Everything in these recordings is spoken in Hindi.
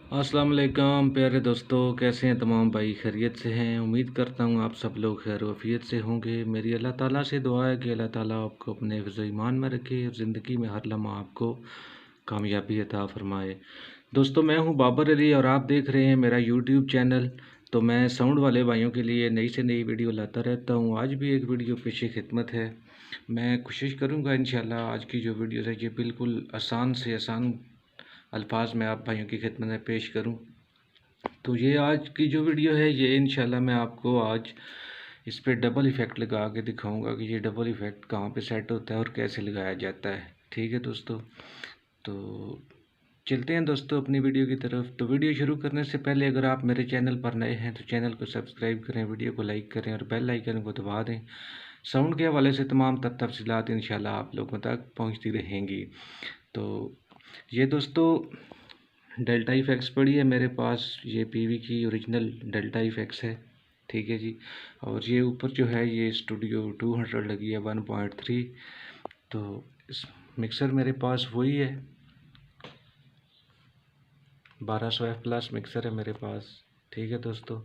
अस्सलाम वालेकुम प्यारे दोस्तों, कैसे हैं तमाम भाई? खैरियत से हैं। उम्मीद करता हूँ आप सब लोग खैर वफ़ियत से होंगे। मेरी अल्लाह ताला से दुआ है कि अल्लाह ताला आपको अपने हिफ्ज़ ईमान में रखे और ज़िंदगी में हर लम्हा आपको कामयाबी अता फ़रमाए। दोस्तों, मैं हूँ बाबर अली और आप देख रहे हैं मेरा यूट्यूब चैनल। तो मैं साउंड वाले भाइयों के लिए नई से नई वीडियो लाता रहता हूँ। आज भी एक वीडियो पेशे खिदमत है। मैं कोशिश करूँगा इंशाल्लाह आज की जो वीडियो है ये बिल्कुल आसान से आसान अल्फाज में आप भाइयों की खिदमत में पेश करूँ। तो ये आज की जो वीडियो है ये इंशाल्लाह मैं आपको आज इस पे डबल इफ़ेक्ट लगा के दिखाऊंगा कि ये डबल इफ़ेक्ट कहाँ पे सेट होता है और कैसे लगाया जाता है। ठीक है दोस्तों, तो चलते हैं दोस्तों अपनी वीडियो की तरफ। तो वीडियो शुरू करने से पहले अगर आप मेरे चैनल पर नए हैं तो चैनल को सब्सक्राइब करें, वीडियो को लाइक करें और बेल आइकन को दबा दें। साउंड के हवाले से तमाम तफसीलात इंशाल्लाह आप लोगों तक पहुँचती रहेंगी। तो ये दोस्तों डेल्टा इफेक्ट्स पड़ी है मेरे पास, ये पीवी की ओरिजिनल डेल्टा इफेक्ट्स है। ठीक है जी। और ये ऊपर जो है ये स्टूडियो 200 लगी है 1.3। तो इस मिक्सर मेरे पास वही है, 1200F प्लस मिक्सर है मेरे पास। ठीक है दोस्तों,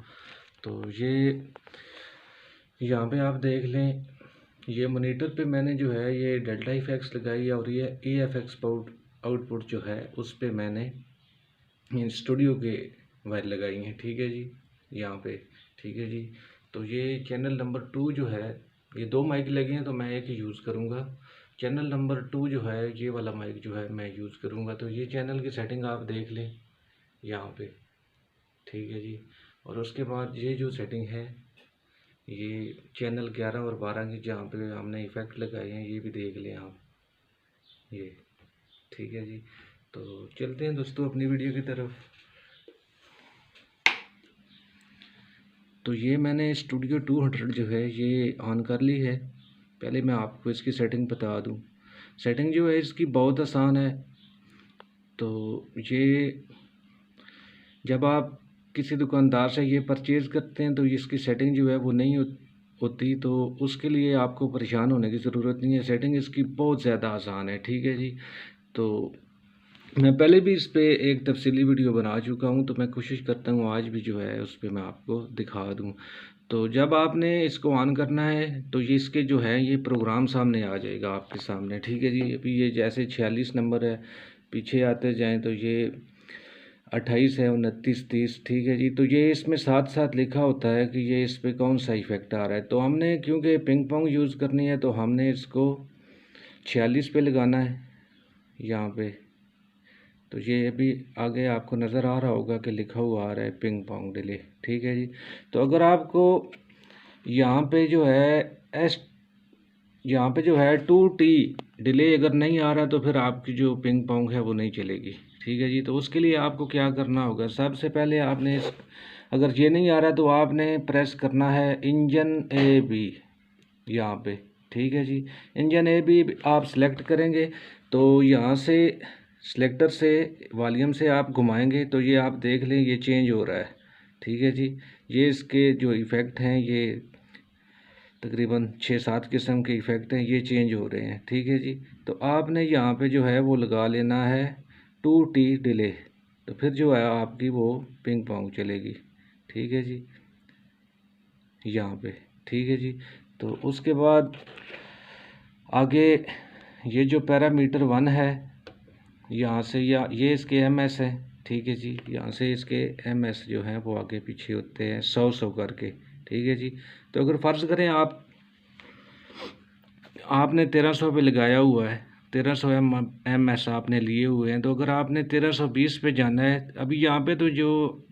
तो ये यहाँ पे आप देख लें, ये मॉनिटर पे मैंने जो है ये डेल्टा इफेक्ट्स लगाई है और ये EFX आउटपुट जो है उस पे मैंने स्टूडियो के वायर लगाई हैं। ठीक है जी, यहाँ पे। ठीक है जी, तो ये चैनल नंबर 2 जो है, ये 2 माइक लगे हैं तो मैं एक ही यूज़ करूँगा। चैनल नंबर 2 जो है ये वाला माइक जो है मैं यूज़ करूँगा। तो ये चैनल की सेटिंग आप देख लें यहाँ पे। ठीक है जी, और उसके बाद ये जो सेटिंग है ये चैनल 11 और 12 की जहाँ पे हमने इफ़ेक्ट लगाए हैं ये भी देख लें आप ये। ठीक है जी, तो चलते हैं दोस्तों अपनी वीडियो की तरफ। तो ये मैंने स्टूडियो 200 जो है ये ऑन कर ली है। पहले मैं आपको इसकी सेटिंग बता दूं। सेटिंग जो है इसकी बहुत आसान है। तो ये जब आप किसी दुकानदार से ये परचेज़ करते हैं तो इसकी सेटिंग जो है वो नहीं होती, तो उसके लिए आपको परेशान होने की ज़रूरत नहीं है। सेटिंग इसकी बहुत ज़्यादा आसान है। ठीक है जी, तो मैं पहले भी इस पे एक तफसीली वीडियो बना चुका हूँ, तो मैं कोशिश करता हूँ आज भी जो है उस पे मैं आपको दिखा दूँ। तो जब आपने इसको ऑन करना है तो ये इसके जो है ये प्रोग्राम सामने आ जाएगा आपके सामने। ठीक है जी, अभी ये जैसे 46 नंबर है, पीछे आते जाएं तो ये 28 है, 29, 30। ठीक है जी, तो ये इसमें साथ साथ लिखा होता है कि ये इस पर कौन सा इफेक्ट आ रहा है। तो हमने क्योंकि पिंग पोंग यूज़ करनी है तो हमने इसको 46 पे लगाना है यहाँ पे। तो ये अभी आगे आपको नज़र आ रहा होगा कि लिखा हुआ आ रहा है पिंग पोंग डिले। ठीक है जी, तो अगर आपको यहाँ पे जो है यहाँ पे जो है 2T डिले अगर नहीं आ रहा तो फिर आपकी जो पिंग पोंग है वो नहीं चलेगी। ठीक है जी, तो उसके लिए आपको क्या करना होगा, सबसे पहले आपने अगर ये नहीं आ रहा तो आपने प्रेस करना है इंजन AB यहाँ पे। ठीक है जी, इंजन AB आप सिलेक्ट करेंगे तो यहाँ से सिलेक्टर से वॉल्यूम से आप घुमाएंगे तो ये आप देख लें ये चेंज हो रहा है। ठीक है जी, ये इसके जो इफ़ेक्ट हैं ये तकरीबन 6-7 किस्म के इफ़ेक्ट हैं, ये चेंज हो रहे हैं। ठीक है जी, तो आपने यहाँ पे जो है वो लगा लेना है 2T डिले, तो फिर जो है आपकी वो पिंग पोंग चलेगी। ठीक है जी, यहाँ पे। ठीक है जी, तो उसके बाद आगे ये जो पैरामीटर 1 है यहाँ से या ये इसके MS है। ठीक है जी, यहाँ से इसके MS जो हैं वो आगे पीछे होते हैं 100 करके। ठीक है जी, तो अगर फ़र्ज़ करें आपने 1300 पे लगाया हुआ है, 1300 MS आपने लिए हुए हैं, तो अगर आपने 1320 पे जाना है, अभी यहाँ पे तो जो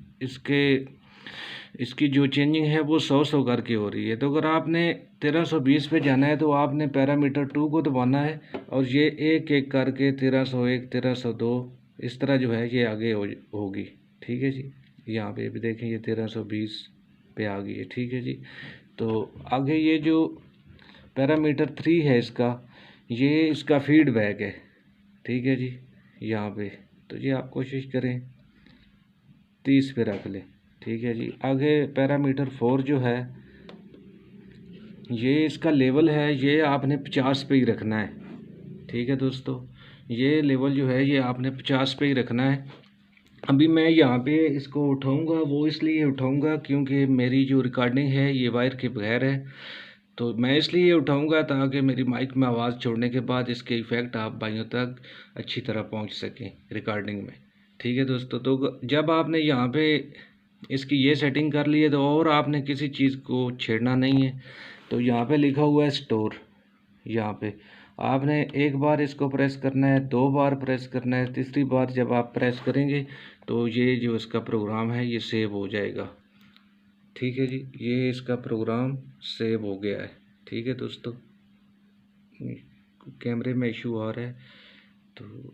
इसकी जो चेंजिंग है वो 100 करके हो रही है। तो अगर आपने 1320 पे जाना है तो आपने पैरामीटर 2 को दबाना है और ये एक एक करके 1301, 1302 इस तरह जो है ये आगे होगी। ठीक है जी, यहाँ पे भी देखें ये 1320 पे आ गई है। ठीक है जी, तो आगे ये जो पैरामीटर 3 है ये इसका फीडबैक है। ठीक है जी, यहाँ पे तो ये आप कोशिश करें 30 पे रख लें। ठीक है जी, आगे पैरामीटर 4 जो है ये इसका लेवल है, ये आपने 50 पे ही रखना है। ठीक है दोस्तों, ये लेवल जो है ये आपने 50 पे ही रखना है। अभी मैं यहाँ पे इसको उठाऊंगा, वो इसलिए उठाऊंगा क्योंकि मेरी जो रिकॉर्डिंग है ये वायर के बगैर है, तो मैं इसलिए उठाऊंगा ताकि मेरी माइक में आवाज़ छोड़ने के बाद इसके इफ़ेक्ट आप भाइयों तक अच्छी तरह पहुंच सकें रिकॉर्डिंग में। ठीक है दोस्तों, तो जब आपने यहाँ पे इसकी ये सेटिंग कर ली है तो और आपने किसी चीज़ को छेड़ना नहीं है। तो यहाँ पे लिखा हुआ है स्टोर, यहाँ पे आपने एक बार इसको प्रेस करना है, 2 बार प्रेस करना है, तीसरी बार जब आप प्रेस करेंगे तो ये जो इसका प्रोग्राम है ये सेव हो जाएगा। ठीक है जी, ये इसका प्रोग्राम सेव हो गया है। ठीक है दोस्तों, कैमरे में इशू आ रहा है, तो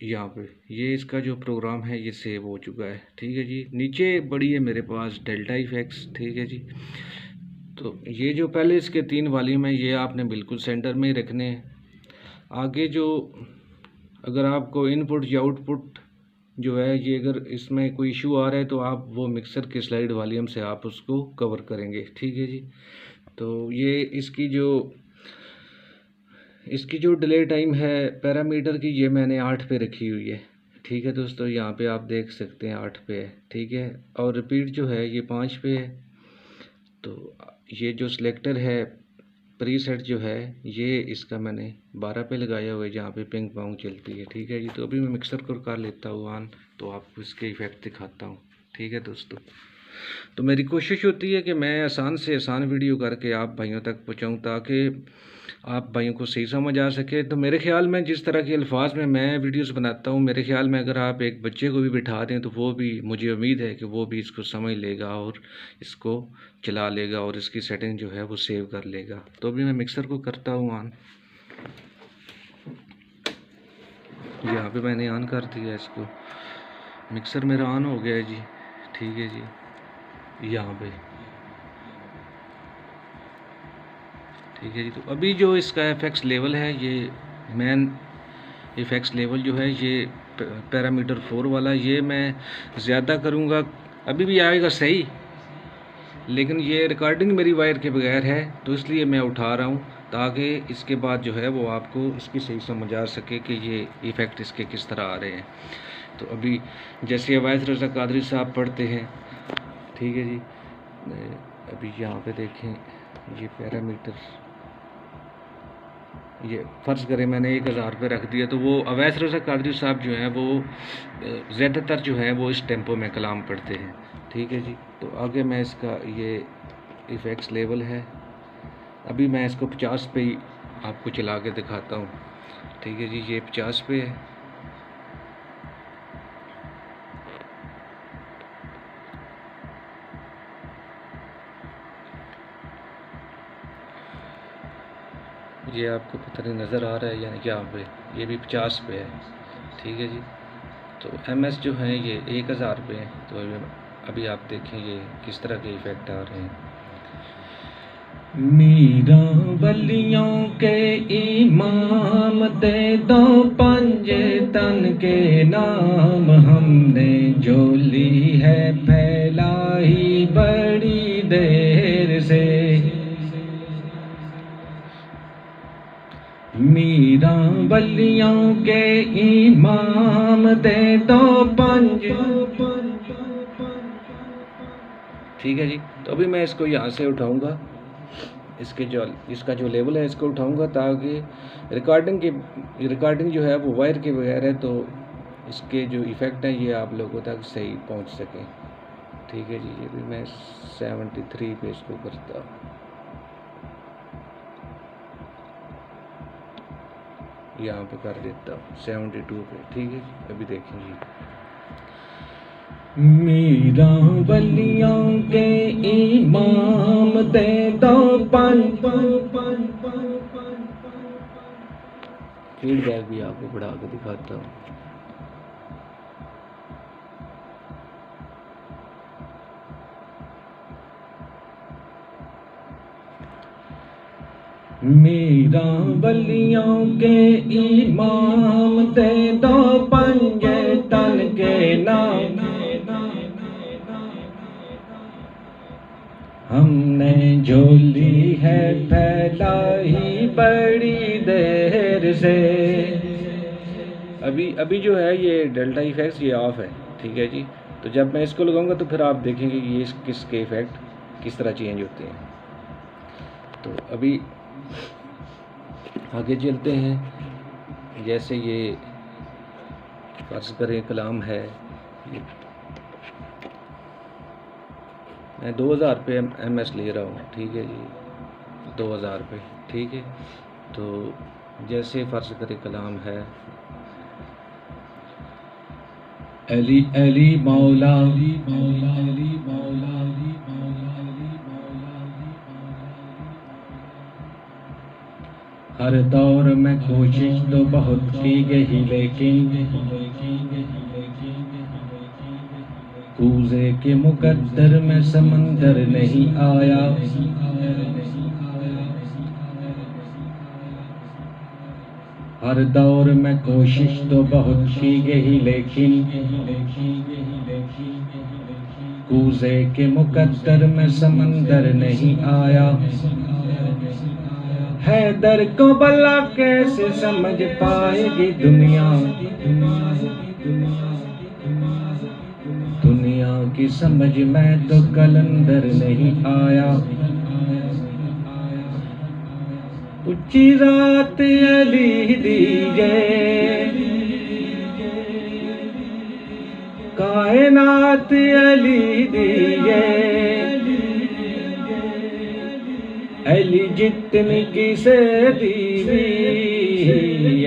यहाँ पे ये इसका जो प्रोग्राम है ये सेव हो चुका है। ठीक है जी, नीचे बड़ी है मेरे पास डेल्टा इफेक्ट्स। ठीक है जी, तो ये जो पहले इसके 3 वॉल्यूम है ये आपने बिल्कुल सेंटर में ही रखने हैं। आगे जो अगर आपको इनपुट या आउटपुट जो है ये अगर इसमें कोई इशू आ रहा है तो आप वो मिक्सर के स्लाइड वॉल्यूम से आप उसको कवर करेंगे। ठीक है जी, तो ये इसकी जो डिले टाइम है पैरामीटर की ये मैंने 8 पे रखी हुई है। ठीक है दोस्तों, यहाँ पे आप देख सकते हैं 8 पे है। ठीक है, और रिपीट जो है ये 5 पे है। तो ये जो सिलेक्टर है प्रीसेट जो है ये इसका मैंने 12 पे लगाया हुआ है जहाँ पे पिंग पोंग चलती है। ठीक है जी, तो अभी मैं मिक्सर को कर लेता हूँ ऑन, तो आपको इसके इफ़ेक्ट दिखाता हूँ। ठीक है दोस्तों, तो मेरी कोशिश होती है कि मैं आसान से आसान वीडियो करके आप भाइयों तक पहुँचाऊँ ताकि आप भाइयों को सही समझ आ सके। तो मेरे ख्याल में जिस तरह के अल्फाज में मैं वीडियोस बनाता हूँ, मेरे ख्याल में अगर आप एक बच्चे को भी बिठा दें तो वो भी, मुझे उम्मीद है कि वो भी इसको समझ लेगा और इसको चला लेगा और इसकी सेटिंग जो है वो सेव कर लेगा। तो अभी मैं मिक्सर को करता हूँ ऑन, यहाँ पे मैंने ऑन कर दिया इसको, मिक्सर मेरा ऑन हो गया है जी। ठीक है जी, यहाँ पे ठीक है जी, तो अभी जो इसका एफएक्स लेवल है ये मैन इफेक्ट्स लेवल जो है ये पैरामीटर 4 वाला, ये मैं ज़्यादा करूँगा अभी भी आएगा सही, लेकिन ये रिकॉर्डिंग मेरी वायर के बगैर है तो इसलिए मैं उठा रहा हूँ ताकि इसके बाद जो है वो आपको इसकी सही समझ आ सके कि ये इफ़ेक्ट इसके किस तरह आ रहे हैं। तो अभी जैसे अवैध रज़ा कादरी साहब पढ़ते हैं। ठीक है जी, अभी यहाँ पे देखें ये पैरामीटर, ये फ़र्ज़ करें मैंने 1000 रुपये रख दिया तो वो अवैध रज़ा कादरी साहब जो हैं वो ज़्यादातर जो है वो इस टेम्पो में कलाम पढ़ते हैं। ठीक है जी, तो आगे मैं इसका ये इफ़ेक्ट्स लेवल है, अभी मैं इसको 50 पे ही आपको चला के दिखाता हूँ। ठीक है जी, ये 50 पे है। ये आपको पता नहीं नज़र आ रहा है या यहाँ पे, ये भी 50 पे है। ठीक है जी, तो एमएस जो है ये 1000 पे है। तो अभी आप देखें ये किस तरह के इफ़ेक्ट आ रहे हैं। मीरा बलियों के इमाम दे दो 5 तन के नाम, हमने झोली है फैलाई बड़ी देर से। मीरा बलियों के इमाम दे दो 5। ठीक है जी, तो अभी मैं इसको यहाँ से उठाऊंगा, इसका जो लेवल है इसको उठाऊंगा ताकि रिकॉर्डिंग जो है वो वायर के बगैर है, तो इसके जो इफ़ेक्ट हैं ये आप लोगों तक सही पहुंच सकें। ठीक है जी, ये भी मैं 73 पे इसको करता हूँ, यहाँ पे कर देता हूँ 72 पे। ठीक है जी, अभी देखेंगे मीरा बलियों के इमाम दे दो 5। फीडबैक भी आपको बढ़ा के दिखाता हूँ। मीरा बलियों के इमाम दे दो 5 तन के नाम, हमने झोली है फैलाई बड़ी देर से। अभी जो है ये डेल्टा इफेक्ट्स ये ऑफ है। ठीक है जी। तो जब मैं इसको लगाऊंगा तो फिर आप देखेंगे कि ये किसके इफ़ेक्ट किस तरह चेंज होते हैं। तो अभी आगे चलते हैं। जैसे ये फर्ज करें कलाम है, मैं 2000 पे MS ले रहा हूँ, ठीक है जी, 2000 पे, ठीक है। तो जैसे फर्ज करें कलाम है, अली अली मौला अली मौला अली मौला अली मौला अली मौला अली मौला। हर दौर में कोशिश तो बहुत की गई लेकिन कूज़े के मुकद्दर में समंदर नहीं आया। हर दौर में कोशिश तो बहुत की गई लेकिन कूज़े के मुकद्दर में समंदर नहीं आया। हैदर को भला कैसे समझ पाएगी दुनिया, दुनिया की समझ में तो कलंदर नहीं आया। उच्ची रात अली दीजे कायनात अली दीजे, अली जितनी किसे दीवी,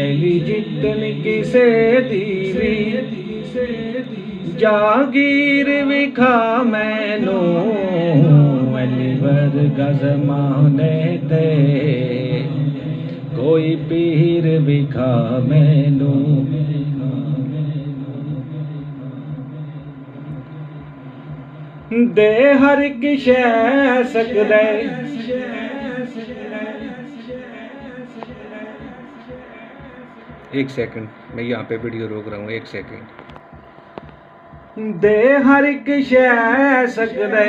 अली जितनी किसे दीवी, जागीर विखा मैनू अली वर्गा ज़माने ते, कोई पीर विखा मैनू। दे हर किशै सकदे, एक सेकंड, मैं यहाँ पे वीडियो रोक रहा हूँ, एक सेकंड। दे हर किशै सकदे,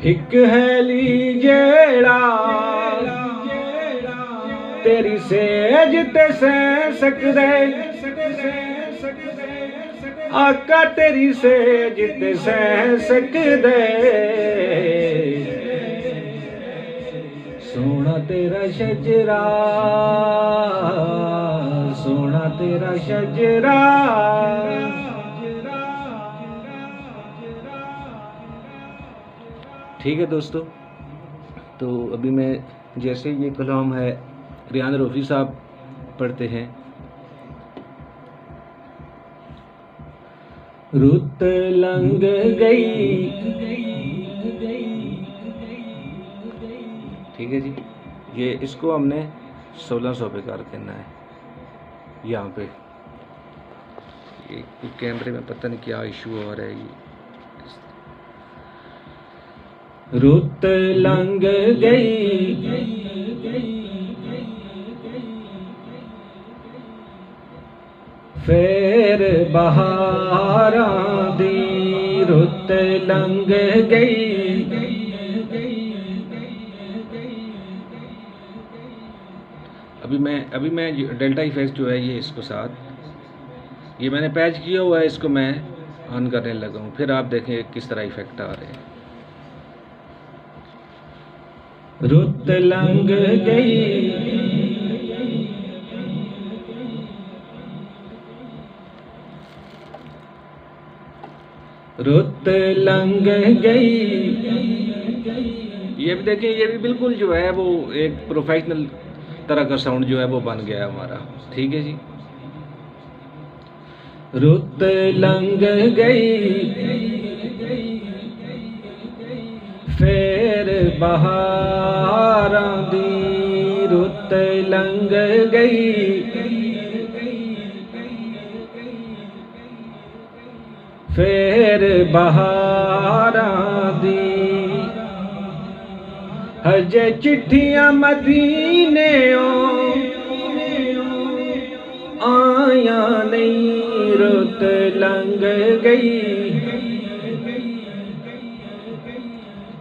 एक हैली जेड़ा तेरी सेज ते सह सकदे, आका तेरी सेज ते सह सकदे। सोना तेरा शजरा, सोना तेरा शजरा, ठीक है दोस्तों। तो अभी मैं जैसे ये कलाम है रियान रफ़ी साहब पढ़ते हैं। रुत लंघ गई, ठीक है जी। ये इसको हमने 1600 पे कर देना है यहाँ पे। ये कैमरे में पता नहीं क्या इशू हो रहा है। ये रुत लंघ गई, फेर बहारां दी रुत लंघ गई, अभी मैं डेल्टा इफेक्ट जो है ये इसको साथ ये मैंने पैच किया हुआ है, इसको मैं ऑन करने लगा हूँ, फिर आप देखें किस तरह इफेक्ट आ रहे हैं। रुत लंघ गई, रुत लंघ गई। ये भी देखिए, ये भी बिल्कुल जो है वो एक प्रोफेशनल तरह का साउंड जो है वो बन गया है हमारा, ठीक है जी। रुत लंघ गई, फेर बहारां दी रुत लंघ गई, फेर बहारां दी। हजे चिट्ठियां मदीने आया नहीं, रुत लंघ गई,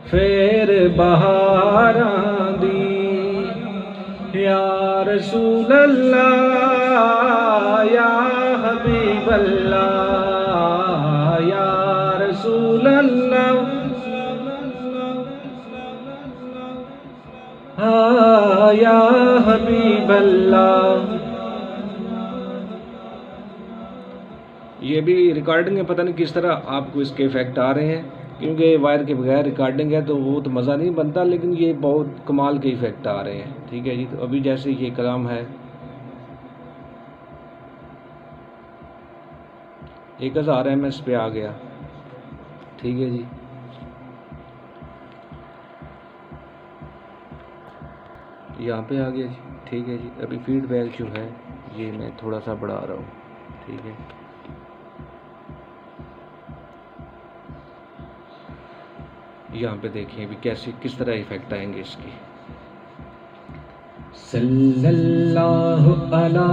फेर बहारां दी। या रसूल अल्लाह या हबीब अल्लाह या रसूल अल्लाह, या हबीब अल्लाह। ये भी रिकॉर्डिंग है, पता नहीं किस तरह आपको इसके इफ़ेक्ट आ रहे हैं, क्योंकि वायर के बगैर रिकॉर्डिंग है तो वो तो मज़ा नहीं बनता, लेकिन ये बहुत कमाल के इफ़ेक्ट आ रहे हैं। ठीक है जी, तो अभी जैसे ये कलाम है 1000 MS पे आ गया। ठीक है जी, यहाँ पे आ गया जी। ठीक है जी, अभी फीडबैक जो है ये मैं थोड़ा सा बढ़ा रहा हूँ। ठीक है, यहाँ पे देखिए अभी कैसे किस तरह इफेक्ट आएंगे इसके। सल्लल्लाहु अला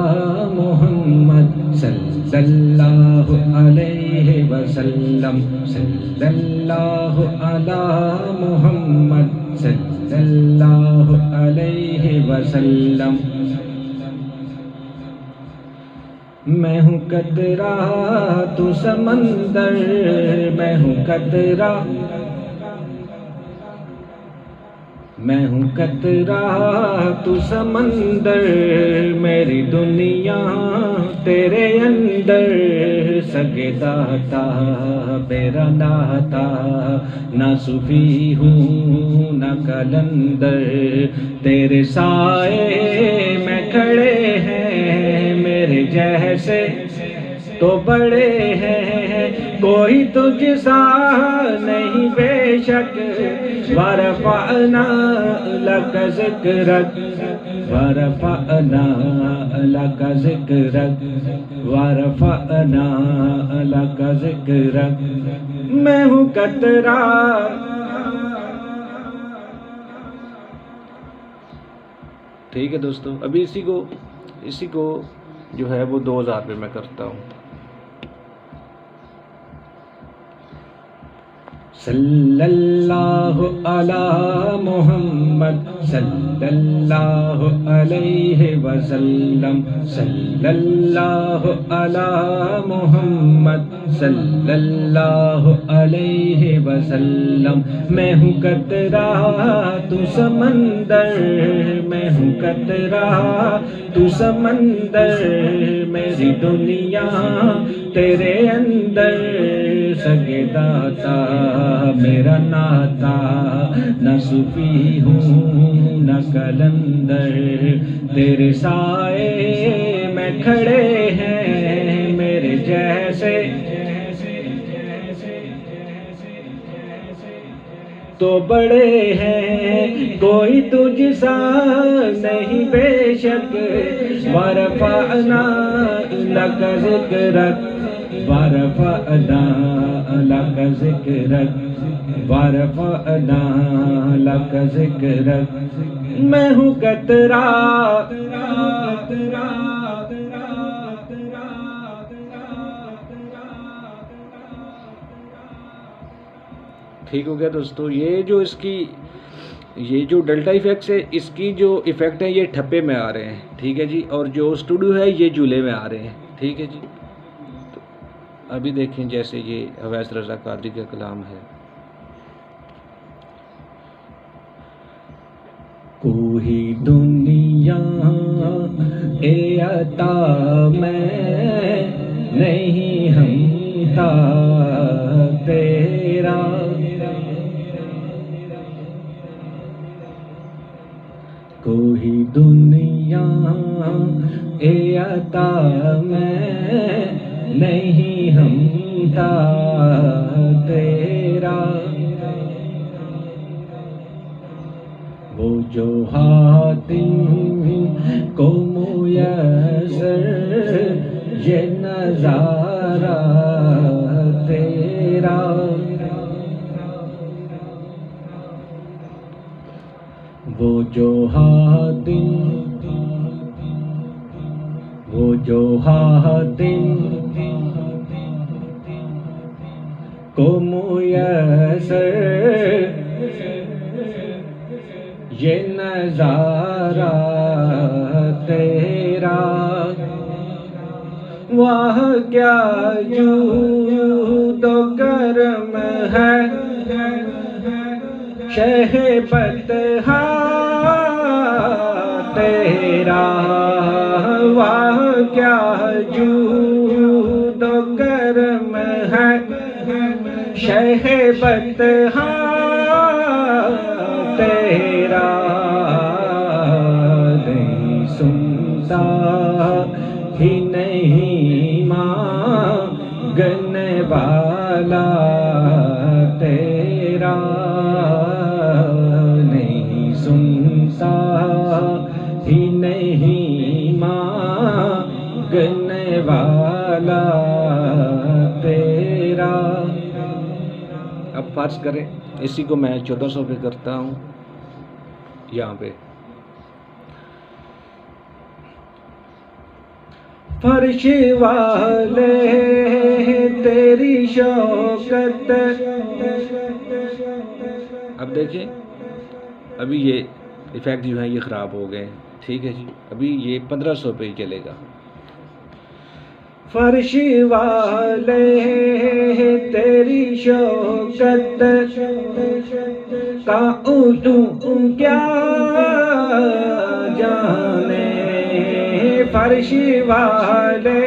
मुहम्मद सल्लल्लाहु अलैहि वसल्लम, सल्लल्लाहु अला मुहम्मद सल्लल्लाहु अलैहि वसल्लम। मैं हूँ कतरा तू समंदर, मैं हूँ कतरा, मैं हूँ कतरा तू समंदर, मेरी दुनिया तेरे अंदर, सगे दाता मेरा नाता, ना सूफी हूँ ना कलंदर, तेरे साए में खड़े हैं मेरे जैसे तो बड़े हैं, कोई तुझसा नहीं बेशक, वरफ़अना लक ज़िक्रक, वरफ़अना लक ज़िक्रक, वरफ़अना लक ज़िक्रक। मैं हूँ कतरा, ठीक है दोस्तों। अभी इसी को जो है वो 2000 पे मैं करता हूँ। सल्लल्लाहु अला मुहम्मद सल्लल्लाहु अलैहि वसल्लम, सल्लल्लाहु अला मुहम्मद सल्लल्लाहु अलैहि वसल्लम। मैं हूँ कतरा तू समंदर, मैं हूँ कतरा तू समंदर, मेरी दुनिया तेरे अंदर, सगे दाता मेरा नाता, न सूफी हूँ न कलंदर, तेरे साए में खड़े हैं मेरे जैसे तो बड़े हैं, कोई तुझसा नहीं बेशक, वरफ़अना लक ज़िक्रक, वरफ़अना लक ज़िक्रक, वरफ़अना लक ज़िक्रक। मैं हूँ कतरा, ठीक हो गया दोस्तों। ये जो डेल्टा इफेक्ट्स है, इसकी जो इफ़ेक्ट है ये ठप्पे में आ रहे हैं। ठीक है जी, और जो स्टूडियो है ये जूले में आ रहे हैं। ठीक है जी, तो अभी देखें जैसे ये अवैस रज़ा कादरी का कलाम है। कोई दुनिया ए अता मैं नहीं हमता तेरा, कोई दुनिया ए अता मैं नहीं हमता तेरा, वो जो हातिम को मुयस्सर ये नज़ारा तेरा, वो जो हातिम को मुयस्सर ये नज़ारा तेरा, वाह क्या जूदो करम है शहबतहा तेरा। वाह क्या जूदो करम है शहबतहा तेरा। नहीं सुनता ही नहीं मांगने वाला तेरा। नहीं सुनता ही नहीं मांगने वाला तेरा। अब फर्ज करें इसी को मैं 1400 पे करता हूँ यहाँ पे। फर्श वाले तेरी शौकत। अब देखिए अभी ये इफ़ेक्ट जो है ये ख़राब हो गए, ठीक है जी। अभी ये 1500 पे ही चलेगा। फर्श वाले तेरी शौकत का उलू क्या जाने। फर्श वाले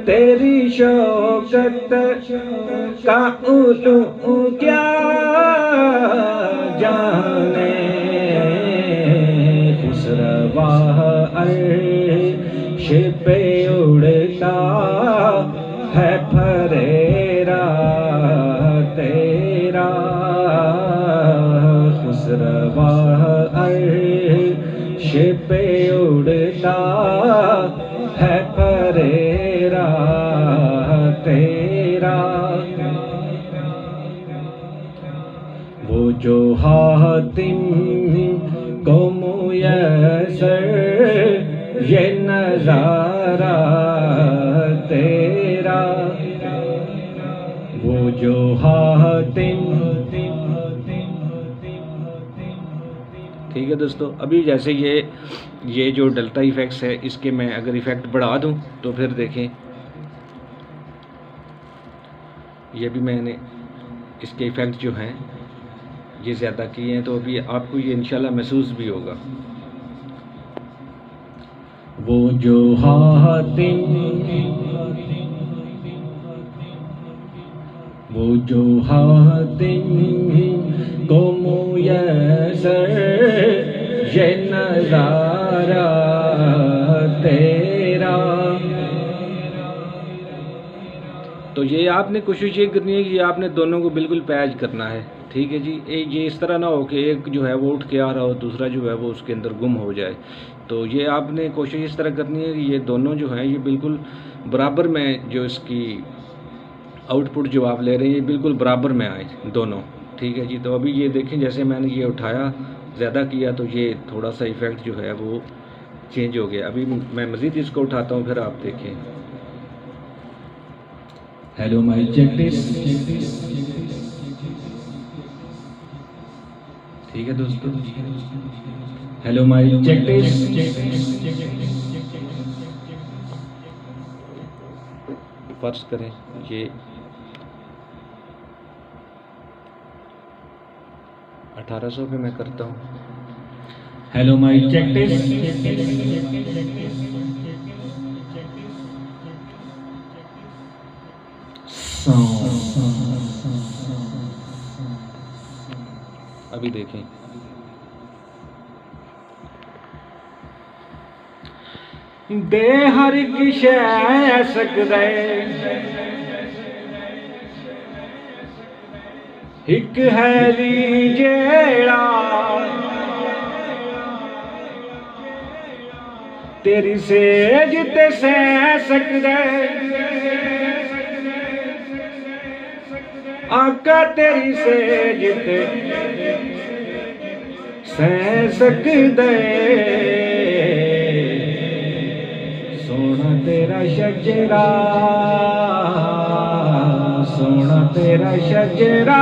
तेरी शौकत का उलू क्या जाने। खुसरवा अर्श पे उड़ता है फरेरा तेरा। खुसरवा अर्श पे उड़ता है फरेरा तेरा। वो जो हातिम को मुयस्सर ये नज़ारा तेरा। वो जो हातिम। ठीक है दोस्तों, अभी जैसे ये जो डेल्टा इफेक्ट्स है इसके मैं अगर इफ़ेक्ट बढ़ा दूं तो फिर देखें ये भी मैंने इसके इफ़ेक्ट जो हैं ये ज़्यादा किए हैं, तो अभी आपको ये इंशाल्लाह महसूस भी होगा। वो जो हातिम, वो जो हातिम को मुयस्सर ये नज़ारा तेरा। तो ये आपने कोशिश ये करनी है कि आपने दोनों को बिल्कुल पैच करना है, ठीक है जी। ये इस तरह ना हो कि एक जो है वो उठ के आ रहा हो, दूसरा जो है वो उसके अंदर गुम हो जाए। तो ये आपने कोशिश इस तरह करनी है कि ये दोनों जो हैं ये बिल्कुल बराबर में, जो इसकी आउटपुट जो आप ले रहे हैं ये बिल्कुल बराबर में आए दोनों, ठीक है जी। तो अभी ये देखें जैसे मैंने ये उठाया ज़्यादा किया तो ये थोड़ा सा इफ़ेक्ट जो है वो चेंज हो गया। अभी मैं मज़ीद इसको उठाता हूँ, फिर आप देखें। Hello mic check this. ठीक है दोस्तों, हेलो माइक चेक दिस। फर्ज करें ये 1800 पे मैं करता हूँ। Hello mic check this. अभी देखें दे हर किशे सकदे एक हैली जेड़ा तेरी सेज ते सह सकदे। आका तेरी सेज ते सह सकदे। सोना तेरा शजरा, सोना तेरा शजरा।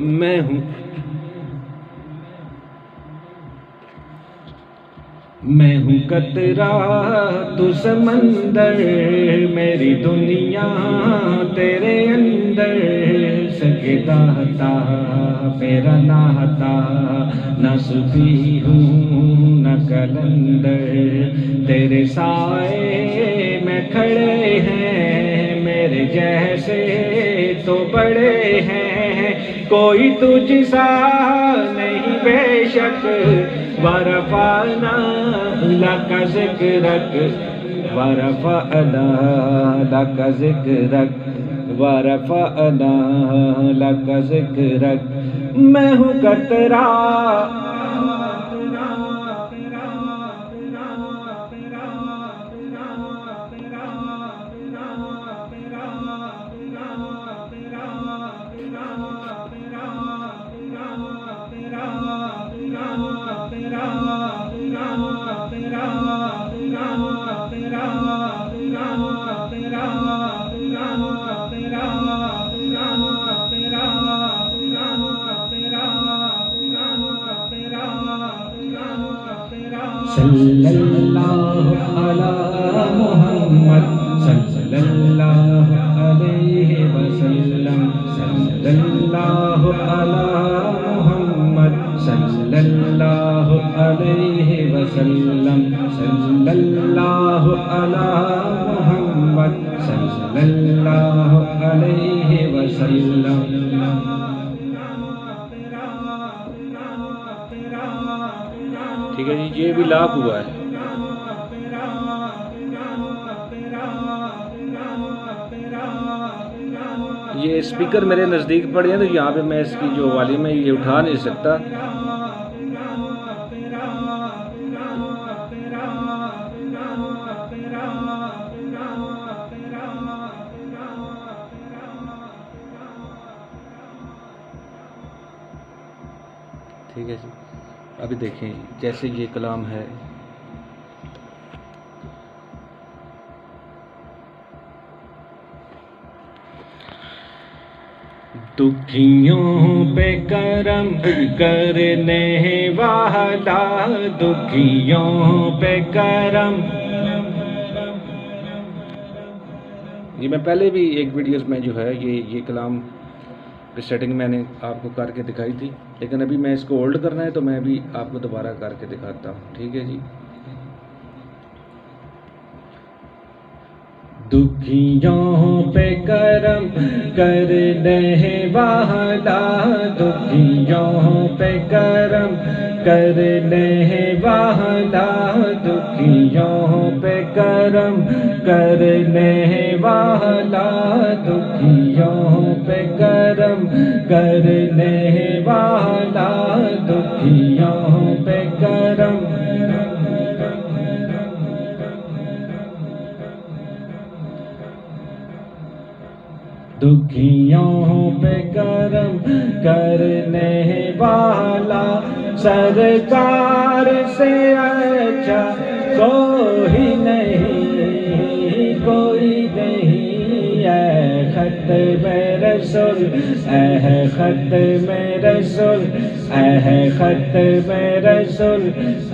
मैं हूँ कतरा तू समंदर, मेरी दुनिया तेरे अंदर, सके दाता मेरा नाता, न सूफी हूँ न कलंदर, तेरे साए में खड़े हैं, मेरे जैसे तो बड़े हैं, कोई तुझसा नहीं बेशक, वरफ़अना लक ज़िक्रक, वरफ़अना लक ज़िक्रक, वरफ़अना लक ज़िक्रक। मैं हूँ कतरा सल्लल्लाहु अला मुहम्मद, सल्लल्लाहु अलैहि वसल्लम, सल्लल्लाहु अला मुहम्मद, सल्लल्लाहु अलैहि वसल्लम, सल्लल्लाहु अला मुहम्मद, सल्लल्लाहु अलैहि वसल्लम। ठीक है जी, ये भी लाभ हुआ है। ये स्पीकर मेरे नज़दीक पड़े हैं तो यहाँ पे मैं इसकी जो वॉल्यूम है ये उठा नहीं सकता। ठीक है जी, अभी देखें जैसे ये कलाम है, दुखियों पे करम करने वाला, दुखियों पे करम। ये मैं पहले भी एक वीडियोस में जो है ये कलाम की सेटिंग मैंने आपको करके दिखाई थी, लेकिन अभी मैं इसको होल्ड करना है तो मैं भी आपको दोबारा करके दिखाता हूँ। ठीक है जी। दुखियों पे करम करने वाला, दुखियों पे करम करने वाला, दुखियों पे करम करने वाला, दुखियों पे करम करने वाला, दुखियों पे करम। दुखियों पे करम करने वाला, सरकार से अच्छा कोई नहीं, कोई नहीं। ऐ ख़त्म रसूल, ऐ ख़त्म रसूल, ऐ ख़त्म रसूल,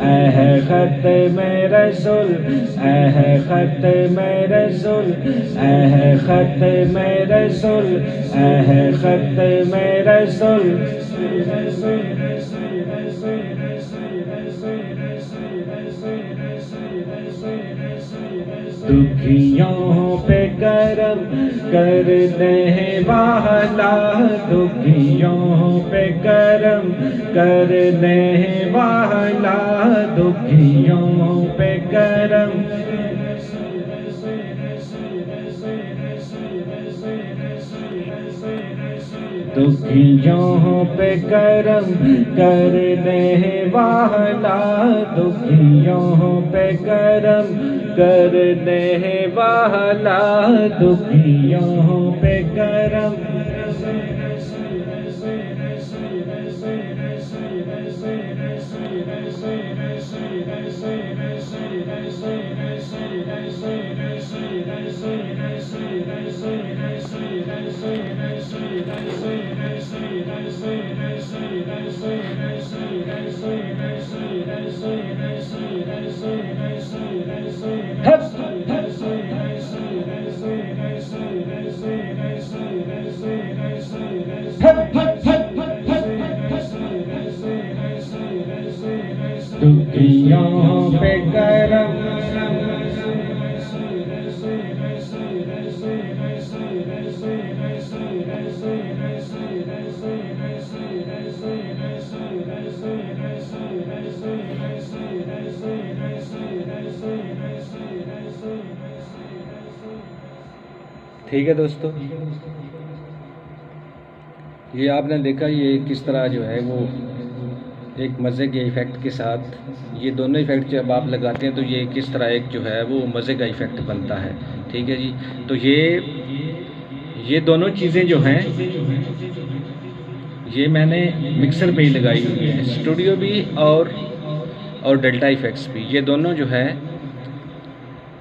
ऐ ख़त्म रसूल, ऐ ख़त्म रसूल, ऐ ख़त्म रसूल, ऐ ख़त्म रसूल। दुखियों पे करम करने वाला, दुखियों पे करम करने वाला, दुखियों पे करम। दुखियों पे करम करने वाला, दुखियों पे करम करने वाला, दुखियों पे करम। दुखियों पे करम ठीक है दोस्तों, ये आपने देखा ये किस तरह जो है वो एक मज़े के इफ़ेक्ट के साथ ये दोनों इफ़ेक्ट जब आप लगाते हैं तो ये किस तरह एक जो है वो मज़े का इफ़ेक्ट बनता है। ठीक है जी, तो ये दोनों चीज़ें जो हैं ये मैंने मिक्सर पे ही लगाई हुई है, स्टूडियो भी और डेल्टा इफ़ेक्ट्स भी, ये दोनों जो है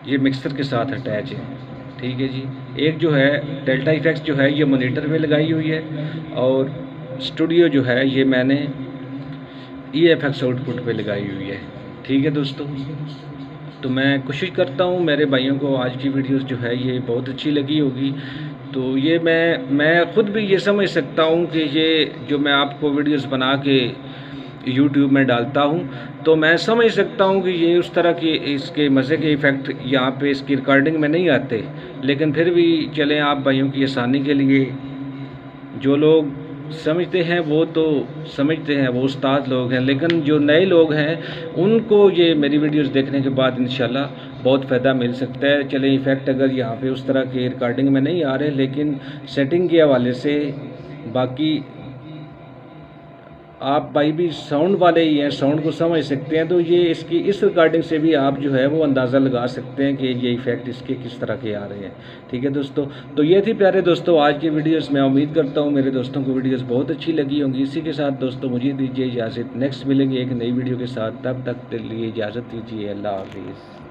ये मिक्सर के साथ अटैच है। ठीक है जी, एक जो है डेल्टा इफ़ेक्ट्स जो है ये मॉनिटर पे लगाई हुई है और स्टूडियो जो है ये मैंने EFX आउटपुट पे लगाई हुई है। ठीक है दोस्तों, तो मैं कोशिश करता हूँ मेरे भाइयों को आज की वीडियोस जो है ये बहुत अच्छी लगी होगी। तो ये मैं ख़ुद भी ये समझ सकता हूँ कि ये जो मैं आपको वीडियोस बना के YouTube में डालता हूँ तो मैं समझ सकता हूँ कि ये उस तरह की इसके मज़े के इफ़ेक्ट यहाँ पे इसकी रिकॉर्डिंग में नहीं आते, लेकिन फिर भी चलें आप भाइयों की आसानी के लिए जो लोग समझते हैं वो तो समझते हैं, वो उस्ताद लोग हैं, लेकिन जो नए लोग हैं उनको ये मेरी वीडियोस देखने के बाद इंशाल्लाह बहुत फ़ायदा मिल सकता है। चलें इफ़ेक्ट अगर यहाँ पे उस तरह के रिकॉर्डिंग में नहीं आ रहे, लेकिन सेटिंग के हवाले से बाकी आप भाई भी साउंड वाले ही हैं, साउंड को समझ सकते हैं, तो ये इसकी इस रिकॉर्डिंग से भी आप जो है वो अंदाज़ा लगा सकते हैं कि ये इफ़ेक्ट इसके किस तरह के आ रहे हैं। ठीक है दोस्तों, तो ये थी प्यारे दोस्तों आज की वीडियोस। मैं उम्मीद करता हूँ मेरे दोस्तों को वीडियोस बहुत अच्छी लगी होंगी। इसी के साथ दोस्तों मुझे दीजिए इजाज़त, नेक्स्ट मिलेंगे एक नई वीडियो के साथ, तब तक के लिए इजाज़त दीजिए, अल्लाह हाफिज़।